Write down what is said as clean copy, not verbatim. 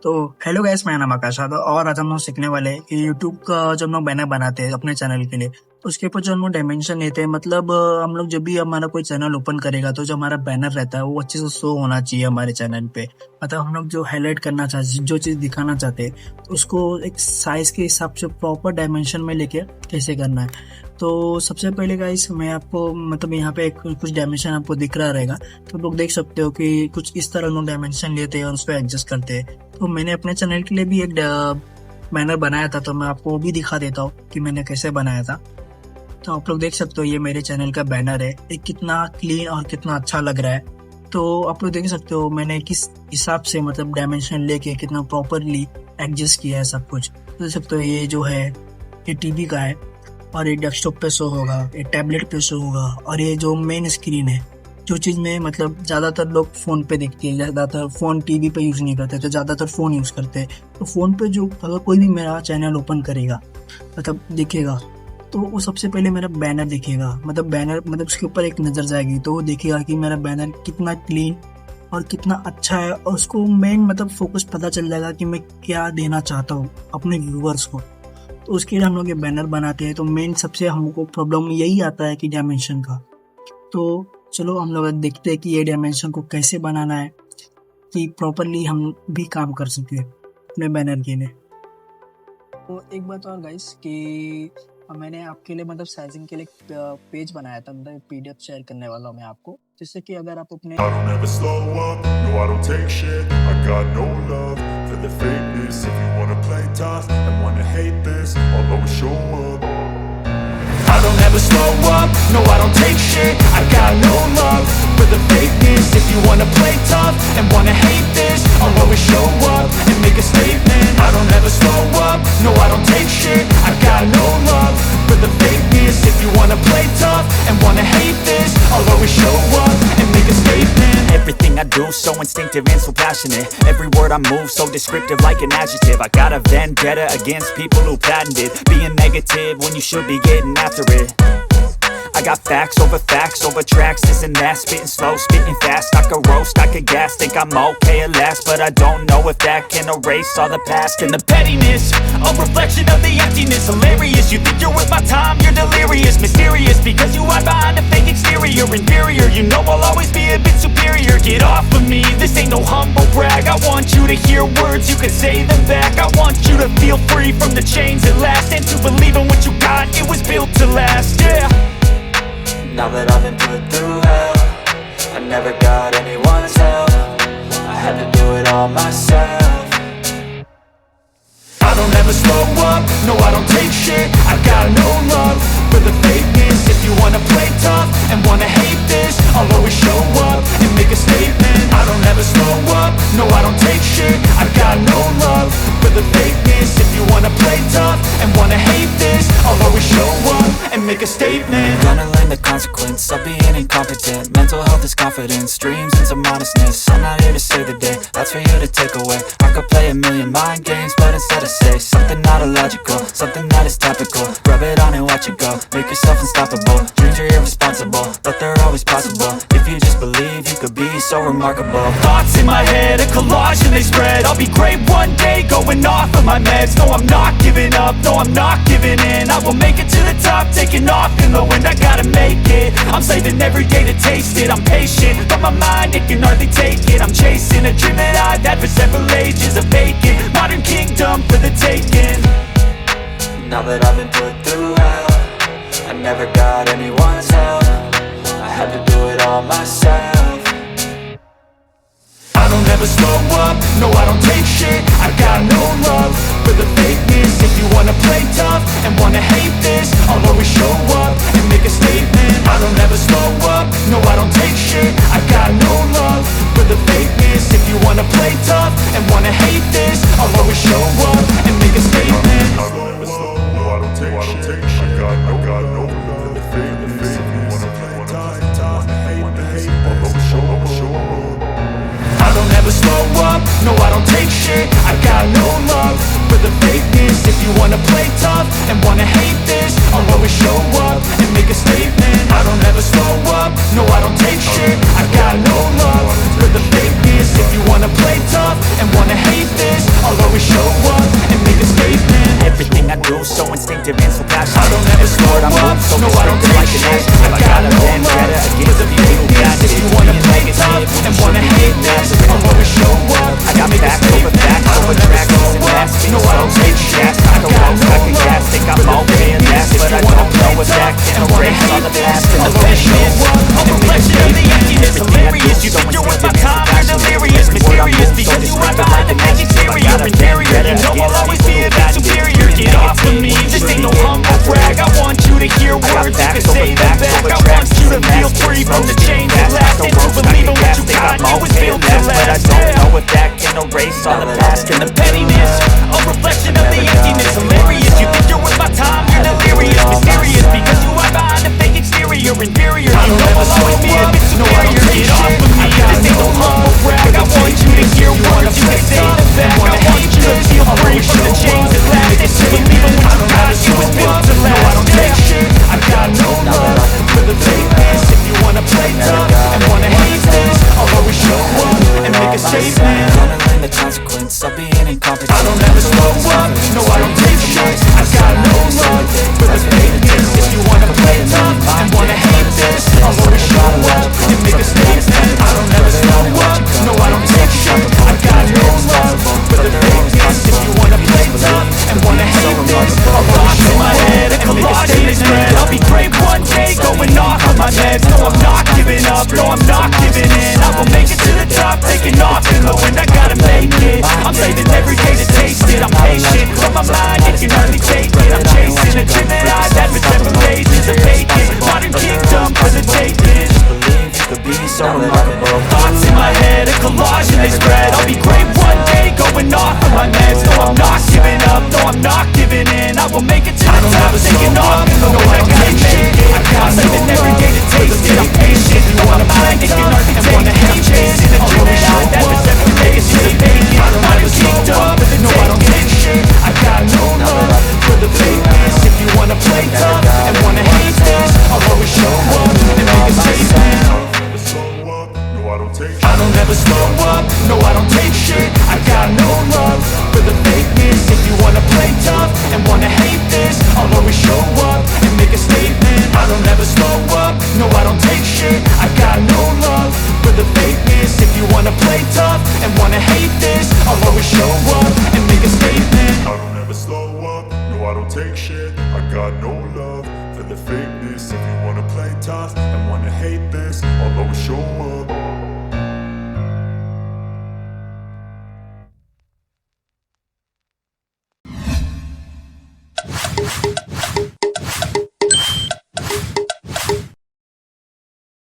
तो hello guys, मेरा नाम आकाश है और आज हम लोग सीखने वाले हैं कि यूट्यूब का जब हम लोग बैनर बनाते हैं अपने चैनल के लिए तो उसके ऊपर जो हम लोग डायमेंशन लेते हैं। मतलब हम लोग जब भी हमारा कोई चैनल ओपन करेगा तो जो हमारा बैनर रहता है वो अच्छे से शो होना चाहिए हमारे चैनल पे। मतलब हम लोग जो हाईलाइट करना चाहते, जो चीज़ दिखाना चाहते हैं तो उसको एक साइज के हिसाब से प्रॉपर डायमेंशन में लेके कैसे करना है। तो सबसे पहले गाइस मैं आपको मतलब यहाँ पे कुछ डायमेंशन आपको दिख रहा रहेगा, तो लोग देख सकते हो कि कुछ इस तरह लोग डायमेंशन लेते हैं और उस पर एडजस्ट करते हैं। तो मैंने अपने चैनल के लिए भी एक बैनर बनाया था, तो मैं आपको वो भी दिखा देता हूँ कि मैंने कैसे बनाया था। तो आप लोग देख सकते हो ये मेरे चैनल का बैनर है, ये कितना क्लीन और कितना अच्छा लग रहा है। तो आप लोग देख सकते हो मैंने किस हिसाब से मतलब डायमेंशन लेके कितना प्रॉपरली एडजस्ट किया है सब कुछ। तो देख सकते हो ये जो है ये टीवी का है और ये डेस्कटॉप पे शो होगा, ये टैबलेट पे शो होगा और ये जो मेन स्क्रीन है जो चीज़ में मतलब ज़्यादातर लोग फ़ोन पे देखते हैं, ज़्यादातर फ़ोन टीवी पे यूज़ नहीं करते, तो ज़्यादातर फ़ोन यूज़ करते हैं। तो फ़ोन पे जो अगर कोई भी मेरा चैनल ओपन करेगा मतलब दिखेगा तो वो सबसे पहले मेरा बैनर दिखेगा। मतलब बैनर मतलब उसके ऊपर एक नज़र जाएगी तो वो देखेगा कि मेरा बैनर कितना क्लीन और कितना अच्छा है और उसको मेन मतलब फोकस पता चल जाएगा कि मैं क्या देना चाहता हूँ अपने व्यूवर्स को। तो उसके लिए हम लोग ये बैनर बनाते हैं। तो मेन सबसे हमको प्रॉब्लम यही आता है कि डायमेंशन का। तो चलो हम लोग देखते हैं कि ये डायमेंशन को कैसे बनाना है कि प्रॉपरली हम भी काम कर सके अपने बैनर के लिए। तो एक बात और गाइस कि मैंने आपके लिए मतलब साइजिंग के लिए पेज बनाया था, मतलब पीडीएफ शेयर करने वाला हूँ मैं आपको, जिससे कि अगर आप अपने I don't ever slow up, no I don't take shit. I got no love for the fakeness. If you wanna play tough and wanna hate this, I'll always show up. I don't ever slow up, no I don't take shit. I got no love for the fakeness. If you wanna play tough and wanna hate this, I'll always show up and make a statement. I don't ever slow up, no I don't take shit. I got no love for the fakeness. If you wanna play tough and wanna hate this, I'll always show up and make a statement. Everything I do so instinctive and so passionate. Every word I move so descriptive like an adjective. I got a vendetta against people who patented being negative when you should be getting after it. I got facts over tracks, this and that. Spitting slow, spitting fast. I could roast, I could gas. Think I'm okay at last, but I don't know if that can erase all the past. And the pettiness, a reflection of the emptiness. Hilarious, you think you're worth my time, you're delirious. Mysterious, because you hide behind a fake exterior. Inferior, you know I'll always be a bit superior. Get off of me, this ain't no humble brag. I want you to hear words, you can say them back. I want you to feel free from the chains at last, and to believe in what you got, it was built to last, yeah. Now that I've been put through hell, I never got anyone's help. I had to do it all myself. I don't ever slow up, no I don't take shit. I got no love for the fakeness. If you wanna play tough and wanna hate this, I'll always show up and make a statement. I don't ever slow up, no I don't take shit. I got no love for the fakeness. If you wanna play tough and wanna hate this, I'll always show up and make a statement. Gonna learn the consequence of being incompetent. Mental health is confidence, dreams and some honestness. I'm not here to save the day, that's for you to take away. I could play a million mind games, but instead I say something not illogical, something that is topical. Rub it on and watch it go, make yourself unstoppable. Dreams are irresponsible, but they're always possible. If you just believe, you could be so remarkable. Thoughts in my head, a collage and they spread. I'll be great one day, going off of my meds. No, I'm not giving up, no, I'm not giving in. I will make it to the top, taking off in the wind. I gotta make it, I'm saving every day to taste it. I'm patient, but my mind, it can hardly take it. I'm chasing a dream that I've had for several ages. A vacant, modern kingdom for the taking. Now that I've been put through hell, I never got anyone's help. I had to do it all myself. I don't ever slow up, no I don't take shit. I got no love for the fakeness. If you wanna play tough and wanna hate this, I'll always show up and make a statement. I don't ever slow up, no I don't take shit. I got no love for the fakeness. If you wanna play tough and wanna hate this, I'll always show up and make a statement. I don't ever slow up, no I don't take shit. I got no love for the fakeness. If you wanna play tough and hate this, I'll always show up. I don't ever slow up, no I don't take shit. I got no love for the fakeness. If you wanna play tough and wanna hate this, I'll always show up and like an adjective. I got a vendetta against people who patented it. Being negative and wanna hate this, I'll always show up. I got facts over tracks and masking. No, I don't take shots. I can roast, I can gas. Think I'm okay and that's, but I don't know if that can erase all the past. And I'll always show up. A reflection of the emptiness, hilarious. You think you're worth my time, you're delirious, mysterious. Because you hide behind the fake exterior, inferior. You know I'll always be a bit superior. Get off of me, this ain't no humble brag. I want you to hear words, you can say them back. I want you to feel free from the chains that last. And to believe in what you got, you was built to last. But I don't know if that can erase all the past and the pettiness, a reflection of the emptiness, hilarious. You think you're worth my time, you're delirious, mysterious. Because you hide behind the fake exterior, inferior. You know I'll always be a bit superior. Get off of me, this ain't no humble brag. I want you to hear words, you can say them back. I want you to feel free from the chains that last. And to believe in what you got, you was built to last. No, I don't take shit, I got no love for the fakeness. If you wanna play tough and wanna hate this, I'll always show up and make a statement. Gonna learn the consequence of being incompetent. I don't ever slow up, no I don't take shit. I got no love for the fakeness. If you wanna play tough and wanna hate this, I'll always show up and make a statement. I don't ever slow up, no I don't take shit. I got no love for the fakeness. If you wanna play tough and wanna hate this, I'll rock in my head and make a statement. I'll be great one day, going off on my meds. No I'm not giving up, no I'm not giving in. I will make it to the top, taking off in the wind. I gotta make it, I'm saving every day to taste it. I'm patient, but my mind, it can hardly take it. I'm chasing a dream that I've had for 7 days. It's a vacant, modern kingdom for the taking. Believe you could be so remarkable. Thoughts in my head, a collage and they spread. I'll be great one day, going off on my meds. No I'm not giving up, no I'm not giving in. I will make it to the top, taking off in the wind. I gotta make it, I'm saving every day to taste it. I'm patient, but my mind, it can hardly take it. I'm chasing a dream that I've had for 7 days. It's a vacant, modern kingdom for the taking. I got no love for the fakeness. If you wanna play tough and wanna hate this, I'll always show up and make a statement. I don't ever slow up, no I don't take shit. I got no love for the fakeness. If you wanna play tough and wanna hate this, I'll always show up and make a statement. I don't ever slow up, no I don't take shit. I got no love for the fakeness. If you wanna play tough and wanna hate this, I'll always show up and make a statement. I don't ever slow up, no I don't take shit. I got no love for the fakeness. If you wanna play tough and wanna hate this, I'll always show up